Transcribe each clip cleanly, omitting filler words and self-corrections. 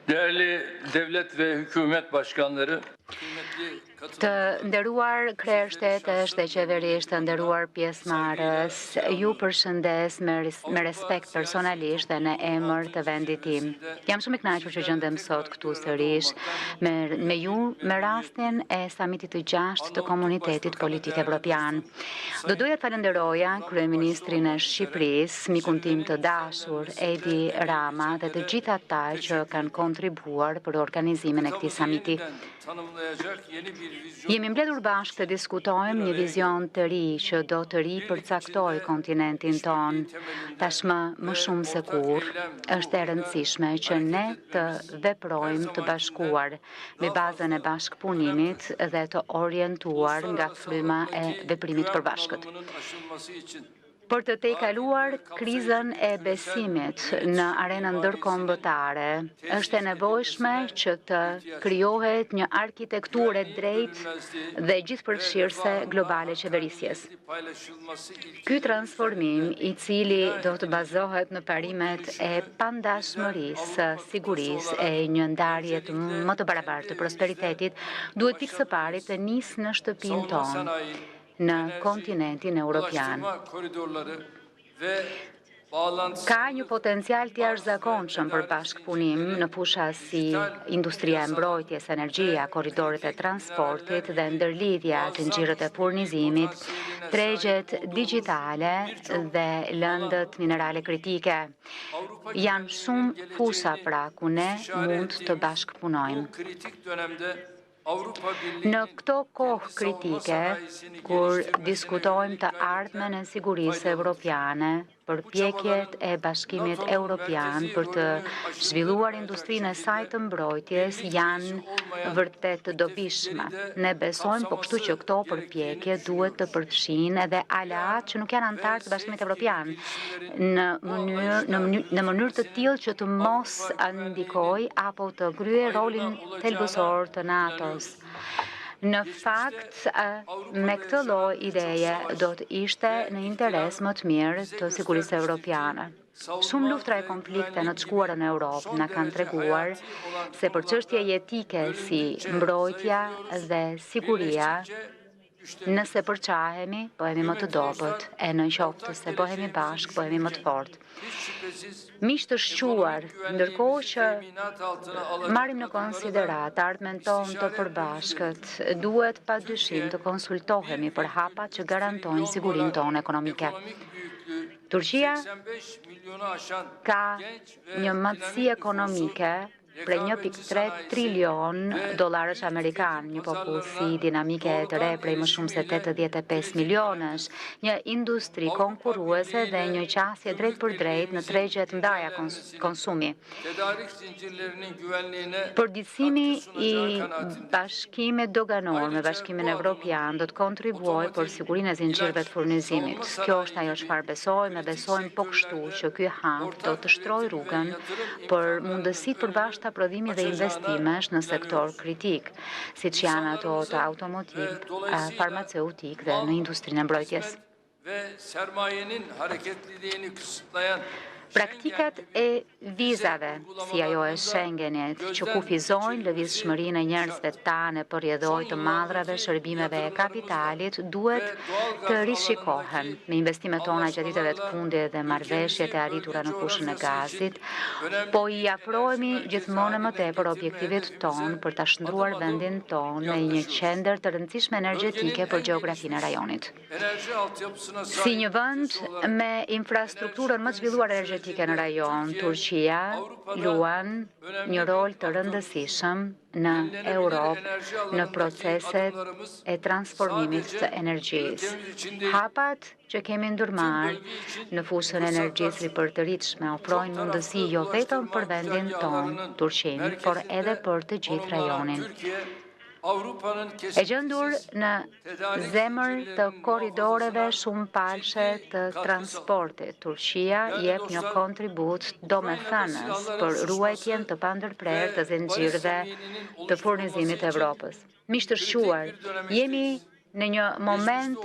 Değerli devlet ve hükümet başkanları, Të nderuar kryer shtetesh dhe qeverisht, të nderuar pjesëmarrës, ju përshëndes me respekt personalisht dhe në emër të vendit tim. Jam shumë i kënaqur që gjendem sot këtu sërish me ju me rastin e samitit të 6 të Komunitetit Politik Evropian. Do doja të falenderoja kryeministrin e Shqipërisë, mikun tim të dashur Edi Rama dhe të gjithë ata që kanë kontribuar për organizimin e këtij samiti. Jemi mbledhur bashkë të diskutojmë një vizion të ri që do të ripërcaktoj kontinentin ton. Tashmë më shumë se kurrë është e rëndësishme që ne të veprojmë të bashkuar me bazën e bashkëpunimit dhe të orientuar nga fryma e veprimit përbashkët. Për të tejkaluar krizën e besimit në arenën ndërkombëtare, është e nevojshme që të krijohet një arkitekturë drejtë dhe gjithëpërfshirëse globale qeverisjes. Ky transformim, i cili do të bazohet në parimet e pandashmërisë, sigurisë e një ndarje më të barabartë të prosperitetit, duhet pikë së pari të nisë në shtëpinë tonë, në kontinentin evropian. Ka një potencial të jashtëzakonshëm për bashkëpunim në fusha si industria e mbrojtjes, energjia, korridoret e transportit dhe ndërlidhja të ngjyrët e furnizimit, tregjet digjitale dhe lëndët minerale kritike. Janë shumë fusha pra ku ne mund të bashkëpunojmë. Në këto kohë kritike, kur diskutojmë të ardhmen e sigurisë evropiane, përpjekjet e Bashkimit Evropian për të zhvilluar industrinë e saj të mbrojtjes janë vërtet të dobishme. Ne besojmë po kështu që këto përpjekje duhet të përfshin edhe aleat që nuk janë antar të Bashkimit Evropian në mënyrë të tillë që të mos ndikoj apo të kryej rolin thelbësor të NATO-s. Në fakt, me këtë lloj ideje do të ishte në interes më të mirë të sigurisë evropiane. Shumë luftra e konflikte në të shkuarën e Europë na kanë treguar se për çështje jetike si mbrojtja dhe siguria, nëse përçahemi, bëhemi më të dobët, e në qoftë se bëhemi bashkë, bëhemi më të fortë. Miq të shquar, ndërkohë që marrim në konsiderat ardhmen tonë të përbashkët, duhet padyshim të konsultohemi për hapat që garantojnë sigurinë tonë ekonomike. Turqia ka një madhësi ekonomike prej 1.3 trilion dollarësh amerikan, një popullsi dinamike të re prej më shumë se 85 milionësh, një industri konkurruese dhe një qasje drejt për drejt në tregjet ndaja konsumi. Përditësimi i bashkimit doganor me Bashkimin Evropian do të kontribuojë për sigurinë e zinxhirëve të furnizimit. Kjo është ajo çfarë besojmë, besojmë po kështu që ky hap do të shtrojë rrugën për mundësitë përbashkëta prodhimi dhe investimesh në sektor kritik, siç janë ato të automotiv, farmaceutik dhe në industrinë e mbrojtjes. Praktikat e vizave, si ajo e Schengenit, që kufizojnë lëvizshmërinë e njerëzve tanë për rrjedhoj të madhrave, shërbimeve e kapitalit, duhet të rishikohen me investimet tona gjatë viteve të fundit dhe marrëveshjet e arritura në fushën e gazit, po i afrohemi gjithmonë më tepër objektivit ton për ta shndruar vendin ton në një qendër të rëndësishme energjetike për gjeografinë e rajonit. Si një vend me infrastrukturën më të zhvilluar energjetike në rajon, Turqia luan një rol të rëndësishëm në Europë në proceset e transformimit të energjisë. Hapat që kemi ndërmarrë në fushën e energjisë ripërtëritshme ofrojnë mundësi jo vetëm për vendin tonë, Turqinë, por edhe për të gjithë rajonin. E gjendur në zemër të korridoreve shumë palshe të transportit, Turqia jep një kontribut domethënës për ruajtjen të pandërprerë të zinxhirëve të furnizimit të Evropës. Miq të shquar, jemi në një moment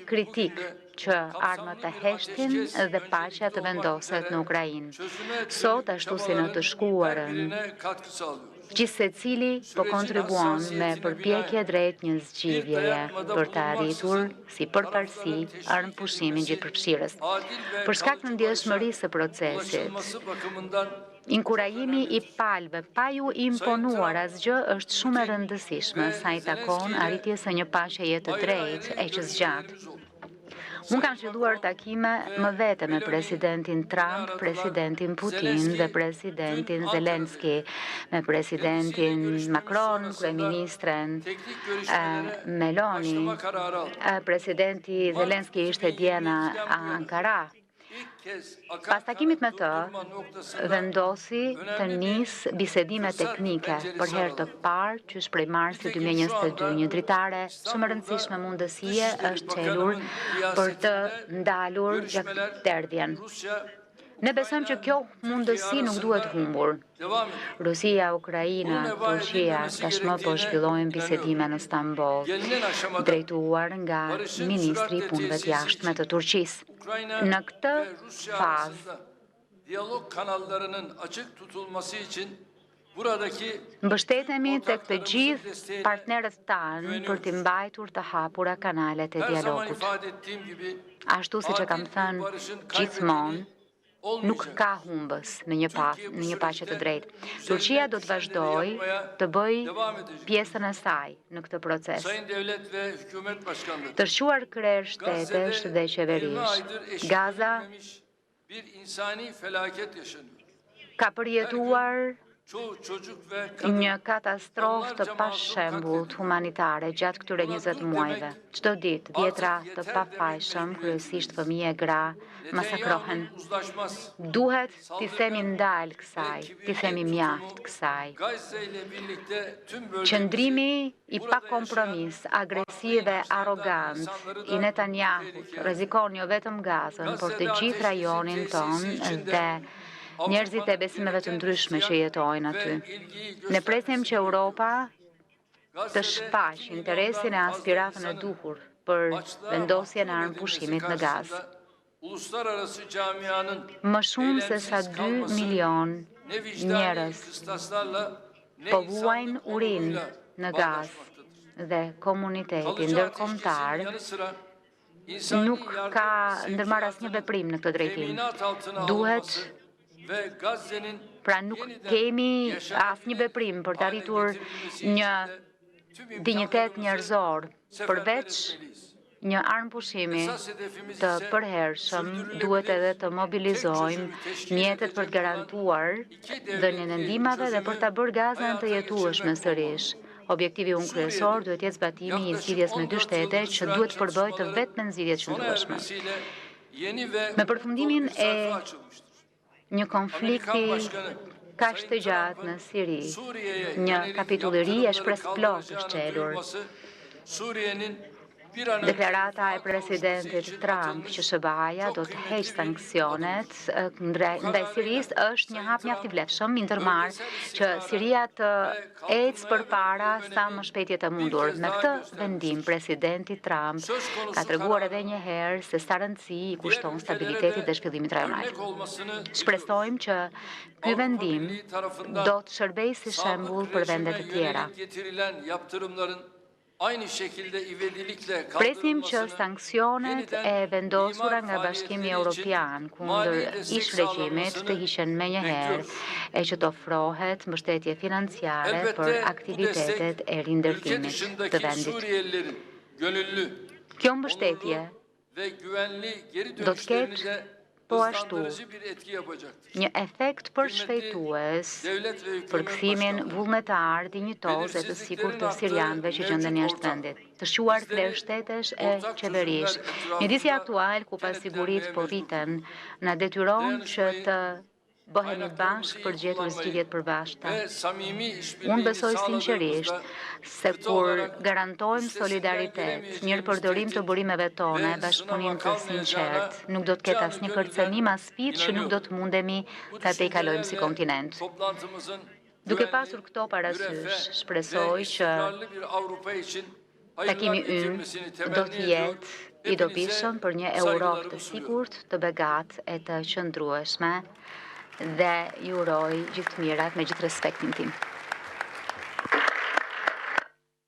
kritik që armët të heshtin dhe paqja të vendoset në Ukrainë. Sot, ashtu si në të shkuarën, gjithë se cili po kontribuon me përpjekje drejt një zgjidhjeje për të arritur si përparësi armëpushimin gjithëpërfshirës. Për shkak të ndjeshmërisë së procesit, inkurajimi i palëve pa ju imponuar asgjë është shumë e rëndësishme sa i takon arritjes së një paqeje të drejtë e që zgjat. Unë kam filluar takime më vete me presidentin Trump, presidentin Putin dhe presidentin Zelenski, me presidentin Macron, kryeministren Meloni. Presidenti Zelenski ishte dje në Ankara. Pas takimit me të, vendosi të nisë bisedime teknike për herë të parë që prej marsi 2022. Një dritare shumë e rëndësishme mundësie është çelur për të ndalur gjakderdhjen. Ne besojmë që kjo mundësi nuk duhet humbur. Rusia, Ukraina, Turqia tashmë po zhvillojnë bisedime në Stamboll, drejtuar nga Ministri i Punëve të Jashtme të Turqisë. Në këtë fazë, mbështetemi tek të gjithë partnerët tanë për të mbajtur të hapura kanalet e dialogut. Ashtu siç e kam thënë gjithmonë, nuk ka humbës në një paqe të drejtë. Turqia do të vazhdojë të bëjë pjesën e saj në këtë proces. Të shquar krerë shtetesh dhe qeverish. Gaza ka përjetuar një katastrofë të pashembullt humanitare gjatë këtyre 20 muajve. Çdo ditë, dhjetra të pafajshëm, kryesisht fëmijë e gra, masakrohen. Duhet t'i themi ndalë kësaj, t'i themi mjaft kësaj. Qëndrimi i pa kompromis, agresiv dhe arrogant i Netanyahut rrezikon jo vetëm Gazën, por të gjithë rajonin tonë dhe njerëzit e besimeve të ndryshme që jetojnë aty. Ne presim që Europa të shfaq interesin e aspiratën e duhur për vendosjen e armëpushimit në Gazë. Më shumë se sa 2 milion njerëz po vuajnë urinë në Gazë dhe komuniteti ndërkombëtar nuk ka ndërmarrë asnjë veprim në këtë drejtim. Pra nuk kemi asnjë veprim për të arritur një dinjitet njerëzor, përveç një armëpushimi të përhershëm, duhet edhe të mobilizojmë mjetet për të garantuar dhënien e ndihmave dhe për ta bërë Gazën të jetueshme sërish. Objektivi unë kryesor duhet jetë zbatimi i zgjidhjes me 2 shtete që duhet përbëjë të vetme zgjidhjet qëndrueshme. Me përfundimin e një konflikti kaq të gjatë në Siri, një kapitulleri e shpresë plot është çelur. Deklarata e presidentit Trump që SBA-ja do të heqë sanksionet ndaj Sirisë është një hap mjaft i vlefshëm, ndërmarr që Siria të ecë përpara sa më shpejt jetë e mundur. Me këtë vendim, presidenti Trump ka treguar edhe një herë se sa rëndësi i kushton stabilitetit dhe zhvillimit rajonal. Shpresojmë që ky vendim do të shërbejë si shembull për vendet e tjera. Presim që sanksionet e vendosura nga Bashkimi Evropian kundër ish regjimit të hiqen menjëherë e që të ofrohet mbështetje financiare për aktivitetet e rindërtimit të vendit. Kjo mbështetje do të ketë po ashtu një efekt përshpejtues për kthimin vullnetar, dinjitoz e të sigurt të sirianëve që gjenden jashtë vendit. Të shquar krerë shtetesh e qeverish. Mjedisi aktual ku pasigurit po rriten na detyron që të bëhemi bashkë për gjetur zgjidhjet përbashkëta. Unë besoj sinqerisht se kur garantojmë solidaritet, mirëpërdorim të burimeve tona e bashkëpunim të sinqert, nuk do të ketë asnjë kërcënim as sfidë që nuk do të mundemi ta tejkalojmë si kontinent. Duke pasur këto parasysh, shpresoj që Takimi ynë do të jetë i dobishëm për një Europë të sigurt, të begatë e të qëndrueshme dhe ju uroj gjithë mirat me gjithë respektin tim.